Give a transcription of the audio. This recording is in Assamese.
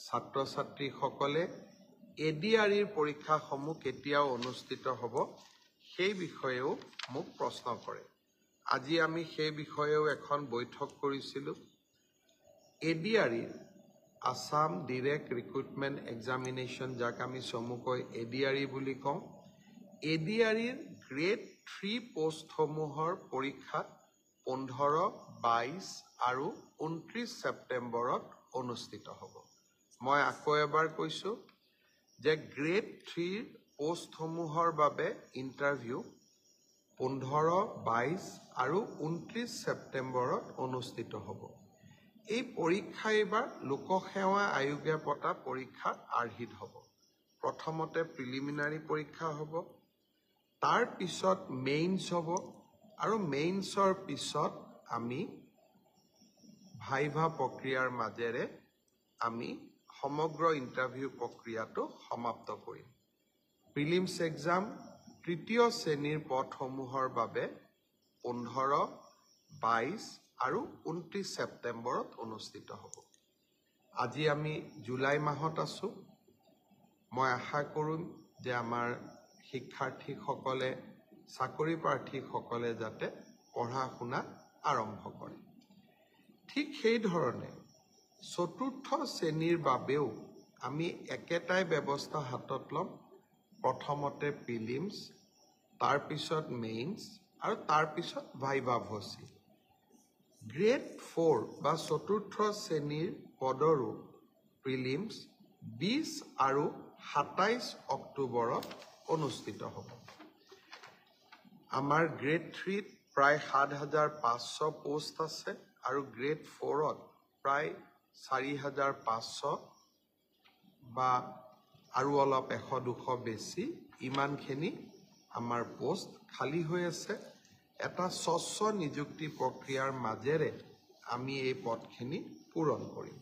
ছাত্ৰ ছাত্ৰীসকলে এডিআৰইৰ পৰীক্ষাসমূহ কেতিয়া অনুষ্ঠিত হ'ব সেই বিষয়েও মোক প্ৰশ্ন কৰে। আজি আমি সেই বিষয়েও এখন বৈঠক কৰিছিলোঁ। এডিআৰইৰ আসাম ডিৰেক্ট ৰিক্ৰুটমেণ্ট এক্সামিনেশ্যন, যাক আমি চমুকৈ এডিআৰই বুলি কওঁ, এডিআৰইৰ গ্ৰেড 3 পোষ্টসমূহৰ পৰীক্ষা 15, 22 আৰু 29 ছেপ্টেম্বৰত অনুষ্ঠিত হ'ব। মই আকৌ এবাৰ কৈছোঁ যে গ্ৰেড 3 পোষ্টসমূহৰ বাবে ইণ্টাৰভিউ 15, 22 আৰু 29 ছেপ্টেম্বৰত অনুষ্ঠিত হ'ব। এই পৰীক্ষা এইবাৰ লোকসেৱা আয়োগে পতা পৰীক্ষাৰ আৰ্হিত হ'ব। প্ৰথমতে প্ৰিলিমিনাৰী পৰীক্ষা হ'ব, তাৰ পিছত মেইনছ হ'ব, আৰু মেইনছৰ পিছত আমি ভাইভা প্ৰক্ৰিয়াৰ মাজেৰে আমি সমগ্ৰ ইণ্টাৰভিউ প্ৰক্ৰিয়াটো সমাপ্ত কৰিম। প্ৰিলিমছ এক্সাম তৃতীয় শ্ৰেণীৰ পদসমূহৰ বাবে 15, 22 আৰু 29 ছেপ্টেম্বৰত অনুষ্ঠিত হ'ব। আজি আমি জুলাই মাহত আছোঁ। মই আশা কৰিম যে আমাৰ শিক্ষাৰ্থীসকলে, চাকৰি প্ৰাৰ্থীসকলে যাতে পঢ়া শুনা আৰম্ভ কৰে। ঠিক সেইধৰণে চতুৰ্থ শ্ৰেণীৰ বাবেও আমি একেটাই ব্যৱস্থা হাতত ল'ম। প্ৰথমতে প্ৰিলিমছ, তাৰপিছত মেইনছ আৰু তাৰপিছত ভাইভা ভচি। গ্ৰেড 4 বা চতুৰ্থ শ্ৰেণীৰ পদৰো প্ৰিলিমছ 20 আৰু 27 অক্টোবৰত অনুষ্ঠিত হ'ব। আমাৰ গ্ৰেড 3ত প্ৰায় 7,500 পোষ্ট আছে আৰু গ্ৰেড 4ত প্ৰায় 4,500 বা আৰু অলপ 100-200 বেছি, ইমানখিনি আমাৰ পোষ্ট খালী হৈ আছে। এটা স্বচ্ছ নিযুক্তি প্ৰক্ৰিয়াৰ মাজেৰে আমি এই পদখিনি পূৰণ কৰিম।